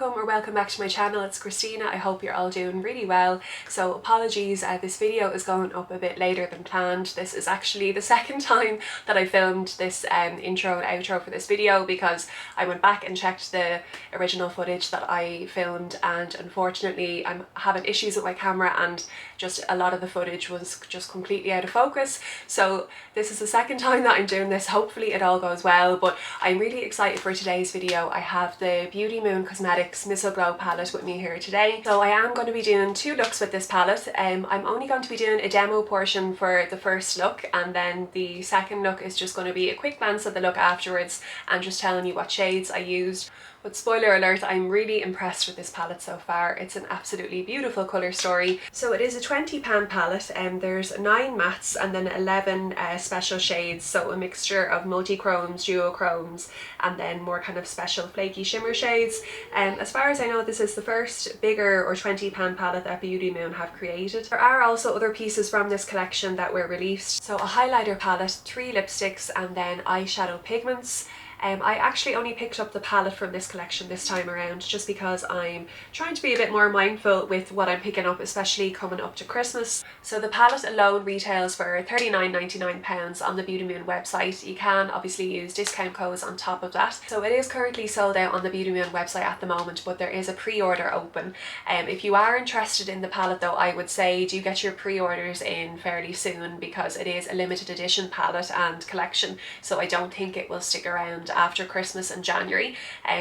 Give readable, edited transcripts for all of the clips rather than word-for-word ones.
Welcome or welcome back to my channel. It's Christina. I hope you're all doing really well. So apologies, this video is going up a bit later than planned. This is actually the second time that I filmed this intro and outro for this video because I went back and checked the original footage that I filmed, and unfortunately I'm having issues with my camera and just a lot of the footage was just completely out of focus. So this is the second time that I'm doing this. Hopefully it all goes well, but I'm really excited for today's video. I have the BeautyMoon Cosmetics Mistleglow palette with me here today. So I am going to be doing two looks with this palette. I'm only going to be doing a demo portion for the first look, and then the second look is just going to be a quick glance at the look afterwards and just telling you what shades I used. But spoiler alert, I'm really impressed with this palette so far. It's an absolutely beautiful colour story. So it is a £20 palette and there's 9 mattes and then 11 special shades. So a mixture of multi-chromes, duochromes, and then more kind of special flaky shimmer shades. As far as I know, this is the first bigger or £20 palette that BeautyMoon have created. There are also other pieces from this collection that were released. So a highlighter palette, 3 lipsticks, and then eyeshadow pigments. I actually only picked up the palette from this collection this time around just because I'm trying to be a bit more mindful with what I'm picking up, especially coming up to Christmas. So the palette alone retails for £39.99 on the BeautyMoon website. You can obviously use discount codes on top of that. So it is currently sold out on the BeautyMoon website at the moment, but there is a pre-order open. If you are interested in the palette though, I would say do get your pre-orders in fairly soon because it is a limited edition palette and collection, so I don't think it will stick around after Christmas and January.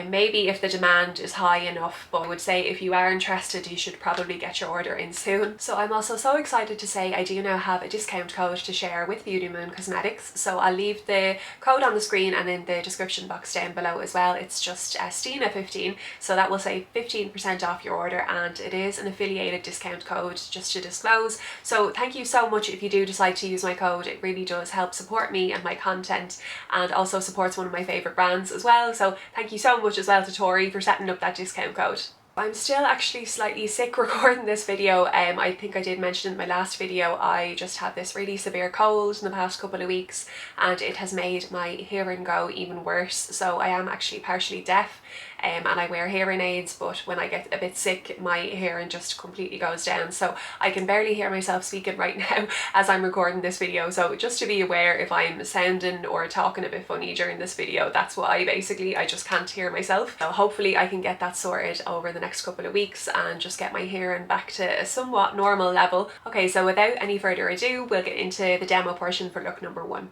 Maybe if the demand is high enough, but I would say if you are interested you should probably get your order in soon. So I'm also so excited to say I do now have a discount code to share with BeautyMoon Cosmetics, so I'll leave the code on the screen and in the description box down below as well. It's just Stina15, so that will save 15% off your order, and it is an affiliated discount code just to disclose. So thank you so much if you do decide to use my code. It really does help support me and my content, and also supports one of my favourite brands as well. So thank you so much as well to Tori for setting up that discount code. I'm still actually slightly sick recording this video. I think I did mention in my last video I just had this really severe cold in the past couple of weeks and it has made my hearing go even worse. So I am actually partially deaf and I wear hearing aids, but when I get a bit sick my hearing just completely goes down. So I can barely hear myself speaking right now as I'm recording this video. So just to be aware if I'm sounding or talking a bit funny during this video, that's why basically I just can't hear myself. So hopefully I can get that sorted over the next couple of weeks and just get my hearing back to a somewhat normal level. Okay, so without any further ado, we'll get into the demo portion for look number 1.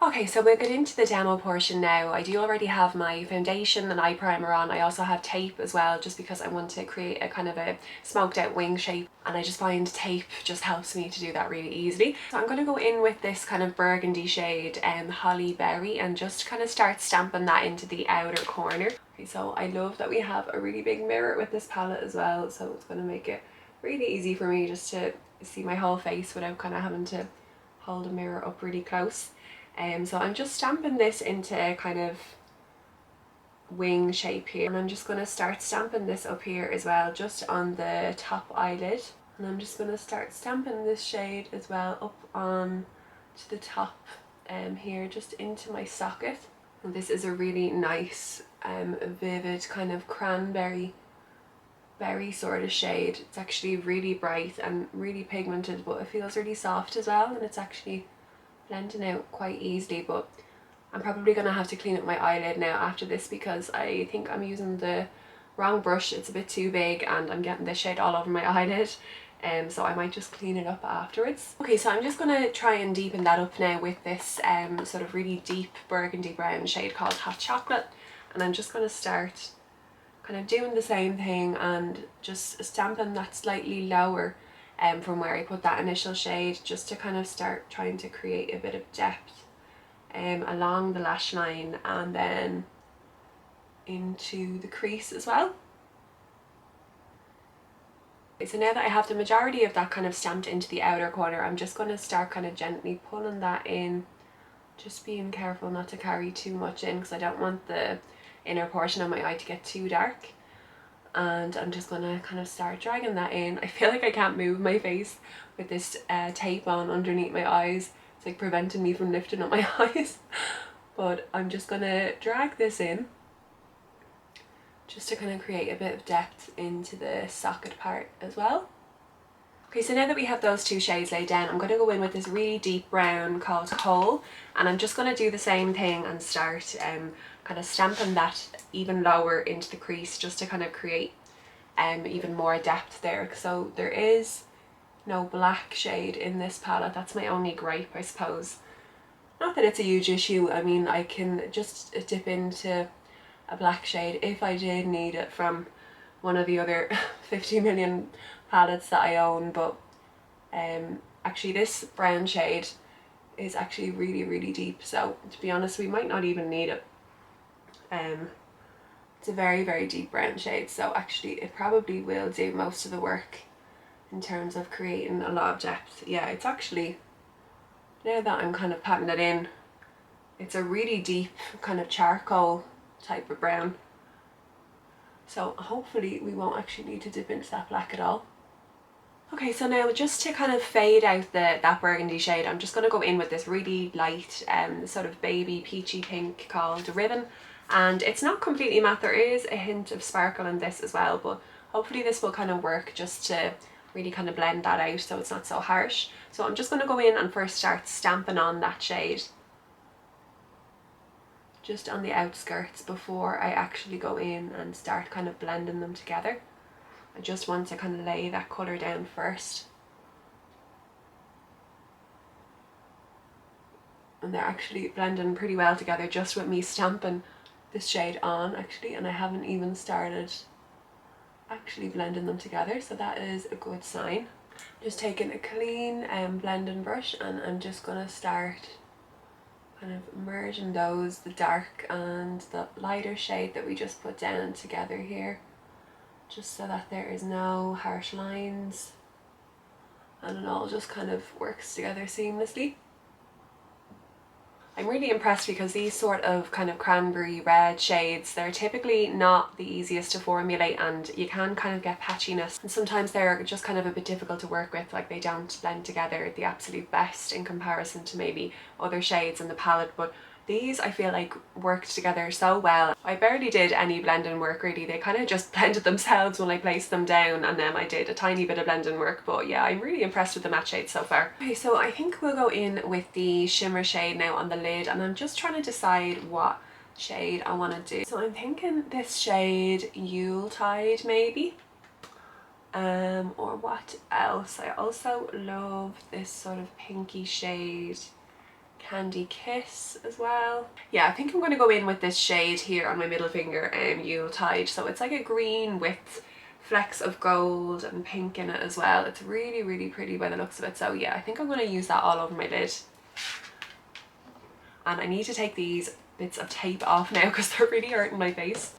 Okay, so we'll get into the demo portion now. I do already have my foundation and eye primer on. I also have tape as well, just because I want to create a kind of a smoked out wing shape, and I just find tape just helps me to do that really easily. So I'm going to go in with this kind of burgundy shade, Holly Berry, and just kind of start stamping that into the outer corner. Okay, so I love that we have a really big mirror with this palette as well, so it's going to make it really easy for me just to see my whole face without kind of having to hold the mirror up really close. So I'm just stamping this into a kind of wing shape here, and I'm just going to start stamping this up here as well, just on the top eyelid, and I'm just going to start stamping this shade as well up on to the top here, just into my socket. And this is a really nice vivid kind of cranberry berry sort of shade. It's actually really bright and really pigmented, but it feels really soft as well, and it's actually blending out quite easily. But I'm probably going to have to clean up my eyelid now after this because I think I'm using the wrong brush. It's a bit too big and I'm getting this shade all over my eyelid, so I might just clean it up afterwards. Okay, so I'm just going to try and deepen that up now with this sort of really deep burgundy brown shade called Hot Chocolate, and I'm just going to start kind of doing the same thing and just stamping that slightly lower from where I put that initial shade, just to kind of start trying to create a bit of depth along the lash line and then into the crease as well. So now that I have the majority of that kind of stamped into the outer corner, I'm just going to start kind of gently pulling that in, just being careful not to carry too much in because I don't want the inner portion of my eye to get too dark. And I'm just gonna kind of start dragging that in. I feel like I can't move my face with this tape on underneath my eyes. It's like preventing me from lifting up my eyes. But I'm just gonna drag this in just to kind of create a bit of depth into the socket part as well. Okay, so now that we have those two shades laid down, I'm going to go in with this really deep brown called Coal, and I'm just going to do the same thing and start kind of stamping that even lower into the crease, just to kind of create even more depth there. So there is no black shade in this palette. That's my only gripe, I suppose. Not that it's a huge issue. I mean, I can just dip into a black shade if I did need it from one of the other 50 million palettes that I own, but actually this brown shade is actually really deep, so to be honest we might not even need it. It's a very deep brown shade, so actually it probably will do most of the work in terms of creating a lot of depth. Yeah, it's actually, now that I'm kind of patting it in, it's a really deep kind of charcoal type of brown, so hopefully we won't actually need to dip into that black at all. Okay, so now just to kind of fade out that burgundy shade, I'm just going to go in with this really light sort of baby peachy pink called Ribbon, and it's not completely matte. There is a hint of sparkle in this as well, but hopefully this will kind of work just to really kind of blend that out so it's not so harsh. So I'm just going to go in and first start stamping on that shade just on the outskirts before I actually go in and start kind of blending them together. I just want to kind of lay that colour down first. And they're actually blending pretty well together just with me stamping this shade on actually, and I haven't even started actually blending them together, so that is a good sign. Just taking a clean blending brush, and I'm just going to start kind of merging those, the dark and the lighter shade that we just put down together here, just so that there is no harsh lines and it all just kind of works together seamlessly. I'm really impressed because these sort of kind of cranberry red shades, they're typically not the easiest to formulate, and you can kind of get patchiness, and sometimes they're just kind of a bit difficult to work with, like they don't blend together the absolute best in comparison to maybe other shades in the palette, but these I feel like worked together so well. I barely did any blending work really, they kind of just blended themselves when I placed them down, and then I did a tiny bit of blending work, but yeah, I'm really impressed with the matte shades so far. Okay, so I think we'll go in with the shimmer shade now on the lid, and I'm just trying to decide what shade I want to do. So I'm thinking this shade Yuletide maybe, or what else? I also love this sort of pinky shade Candy Kiss as well. Yeah, I think I'm going to go in with this shade here on my middle finger, Yuletide. So it's like a green with flecks of gold and pink in it as well. It's really pretty by the looks of it. So yeah, I think I'm going to use that all over my lid. And I need to take these bits of tape off now because they're really hurting my face.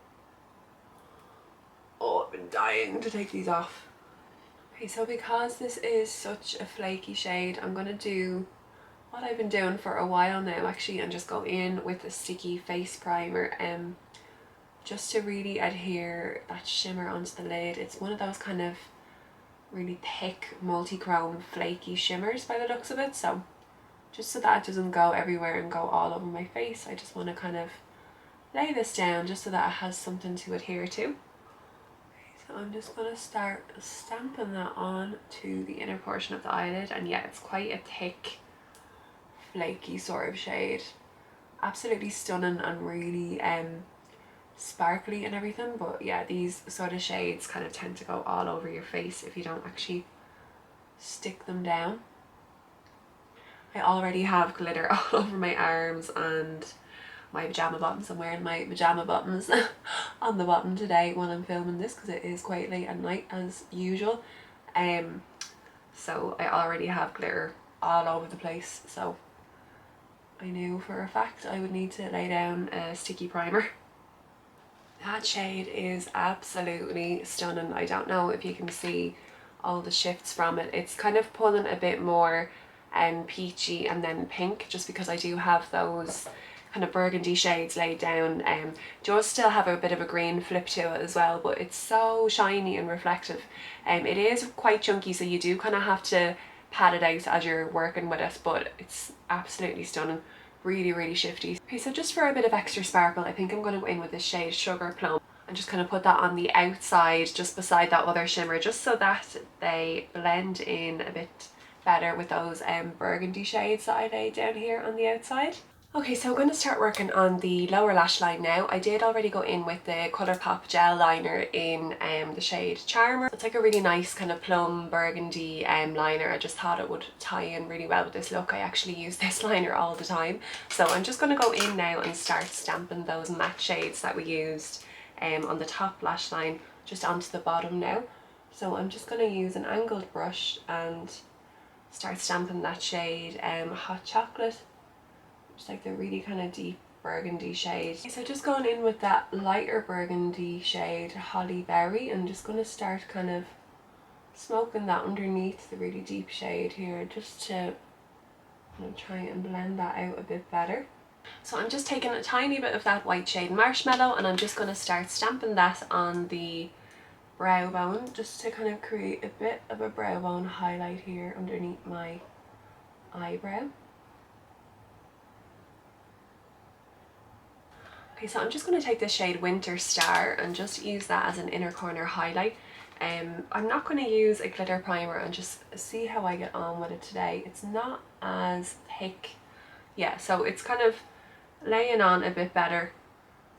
Oh, I've been dying to take these off. Okay, so because this is such a flaky shade, I'm going to do what I've been doing for a while now actually, and just go in with a sticky face primer just to really adhere that shimmer onto the lid. It's one of those kind of really thick multi-chrome flaky shimmers by the looks of it, so just so that it doesn't go everywhere and go all over my face, I just want to kind of lay this down just so that it has something to adhere to. Okay, so I'm just going to start stamping that on to the inner portion of the eyelid, and yeah, it's quite a thick flaky sort of shade. Absolutely stunning and really sparkly and everything, but yeah, these sort of shades kind of tend to go all over your face if you don't actually stick them down. I already have glitter all over my arms and my pyjama bottoms. I'm wearing my pyjama bottoms on the bottom today when I'm filming this because it is quite late at night as usual, so I already have glitter all over the place, so I knew for a fact I would need to lay down a sticky primer. That shade is absolutely stunning. I don't know if you can see all the shifts from it. It's kind of pulling a bit more peachy and then pink, just because I do have those kind of burgundy shades laid down. Does still have a bit of a green flip to it as well, but it's so shiny and reflective. It is quite chunky, so you do kind of have to pat it out as you're working with it, but it's absolutely stunning. Really shifty. Okay, so just for a bit of extra sparkle, I think I'm going to go in with this shade Sugar Plum. and just kind of put that on the outside just beside that other shimmer, just so that they blend in a bit better with those burgundy shades that I laid down here on the outside. Okay, so I'm going to start working on the lower lash line now. I did already go in with the Colourpop gel liner in the shade Charmer. It's like a really nice kind of plum burgundy liner. I just thought it would tie in really well with this look. I actually use this liner all the time. So I'm just going to go in now and start stamping those matte shades that we used on the top lash line just onto the bottom now. So I'm just going to use an angled brush and start stamping that shade Hot Chocolate. Just like the really kind of deep burgundy shade. So just going in with that lighter burgundy shade Holly Berry, and just going to start kind of smoking that underneath the really deep shade here, just to try and blend that out a bit better. So I'm just taking a tiny bit of that white shade Marshmallow, and I'm just going to start stamping that on the brow bone, just to kind of create a bit of a brow bone highlight here underneath my eyebrow. Okay, so I'm just going to take this shade Winter Star and just use that as an inner corner highlight. I'm not going to use a glitter primer, and just see how I get on with it today. It's not as thick, yeah, so it's kind of laying on a bit better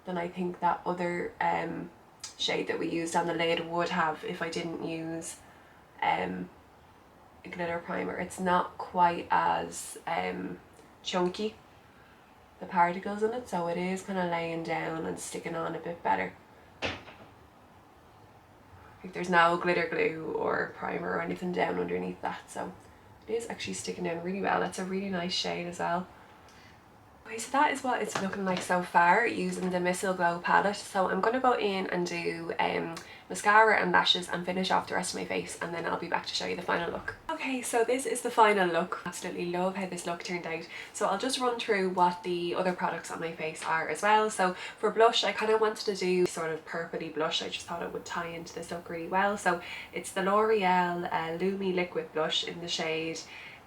than I think that other shade that we used on the lid would have if I didn't use a glitter primer. It's not quite as chunky, the particles in it, so it is kind of laying down and sticking on a bit better. Like there's no glitter glue or primer or anything down underneath that, so it is actually sticking down really well. It's a really nice shade as well. Okay, so that is what it's looking like so far using the Mistleglow palette. So I'm going to go in and do mascara and lashes and finish off the rest of my face, and then I'll be back to show you the final look. Okay, so this is the final look. Absolutely love how this look turned out. So I'll just run through what the other products on my face are as well. So for blush, I kind of wanted to do sort of purpley blush. I just thought it would tie into this look really well. So it's the L'Oreal Lumi Liquid Blush in the shade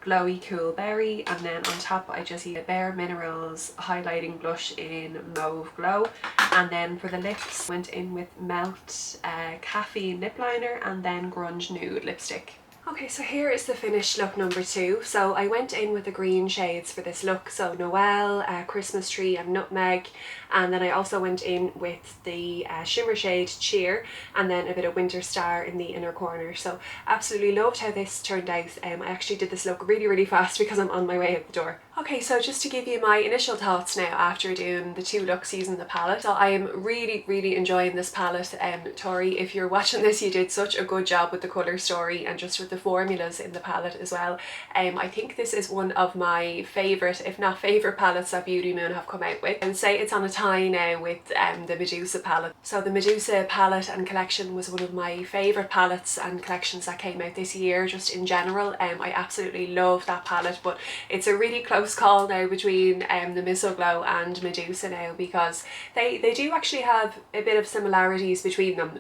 Glowy Cool Berry, and then on top I just use a Bare Minerals highlighting blush in Mauve Glow, and then for the lips went in with Melt Caffeine lip liner and then Grunge Nude lipstick. Okay, so here is the finished look number 2. So I went in with the green shades for this look, so Noel, Christmas Tree and Nutmeg, and then I also went in with the shimmer shade Cheer, and then a bit of Winter Star in the inner corner. So absolutely loved how this turned out. I actually did this look really fast because I'm on my way out the door. Okay, so just to give you my initial thoughts now after doing the 2 looks using the palette. So I am really enjoying this palette. Tori, if you're watching this, you did such a good job with the colour story and just with the formulas in the palette as well. I think this is one of my favourite, if not favourite palettes that BeautyMoon have come out with. And say it's on a tie now with the Medusa palette. So the Medusa palette and collection was one of my favourite palettes and collections that came out this year, just in general. I absolutely love that palette, but it's a really close call now between the Mistleglow and Medusa now, because they do actually have a bit of similarities between them.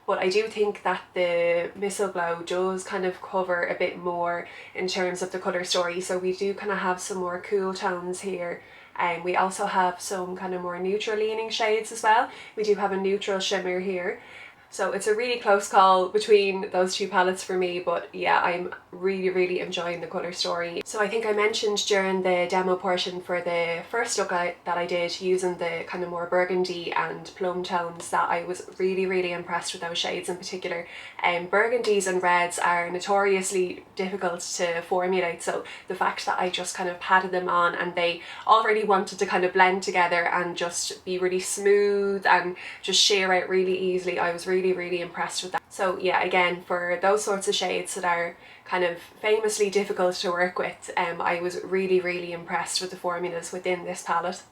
But I do think that the Mistleglow does kind of cover a bit more in terms of the colour story. So we do kind of have some more cool tones here. And we also have some kind of more neutral leaning shades as well. We do have a neutral shimmer here. So it's a really close call between those 2 palettes for me, but yeah, I'm really enjoying the colour story. So I think I mentioned during the demo portion for the first look that I did using the kind of more burgundy and plum tones that I was really impressed with those shades in particular. Burgundies and reds are notoriously difficult to formulate, so the fact that I just kind of patted them on and they already wanted to kind of blend together and just be really smooth and just sheer out really easily, I was really impressed with that. So yeah, again, for those sorts of shades that are kind of famously difficult to work with, I was really impressed with the formulas within this palette.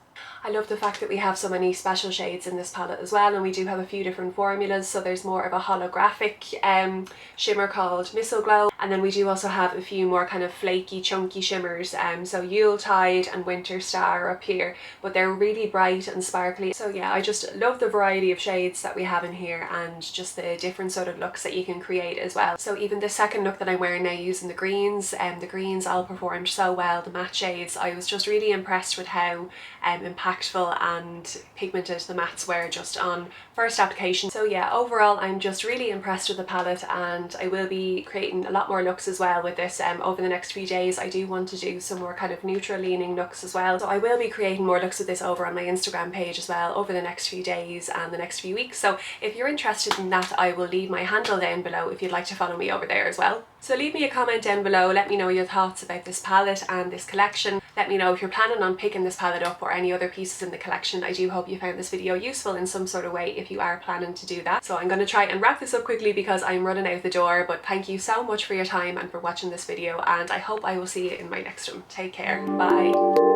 I love the fact that we have so many special shades in this palette as well, and we do have a few different formulas. So there's more of a holographic shimmer called Mistleglow, and then we do also have a few more kind of flaky chunky shimmers, so Yuletide and Winter Star are up here, but they're really bright and sparkly. So yeah, I just love the variety of shades that we have in here and just the different sort of looks that you can create as well. So even the second look that I'm wearing now using the greens, and the greens all performed so well, the matte shades. I was just really impressed with how impactful and pigmented the mattes were just on first application. So yeah, overall I'm just really impressed with the palette, and I will be creating a lot more looks as well with this over the next few days. I do want to do some more kind of neutral leaning looks as well, so I will be creating more looks with this over on my Instagram page as well over the next few days and the next few weeks. So if you're interested in that, I will leave my handle down below if you'd like to follow me over there as well. So leave me a comment down below, let me know your thoughts about this palette and this collection. Let me know if you're planning on picking this palette up or any other pieces in the collection. I do hope you found this video useful in some sort of way if you are planning to do that. So I'm going to try and wrap this up quickly because I'm running out the door, but thank you so much for your time and for watching this video, and I hope I will see you in my next one. Take care, bye.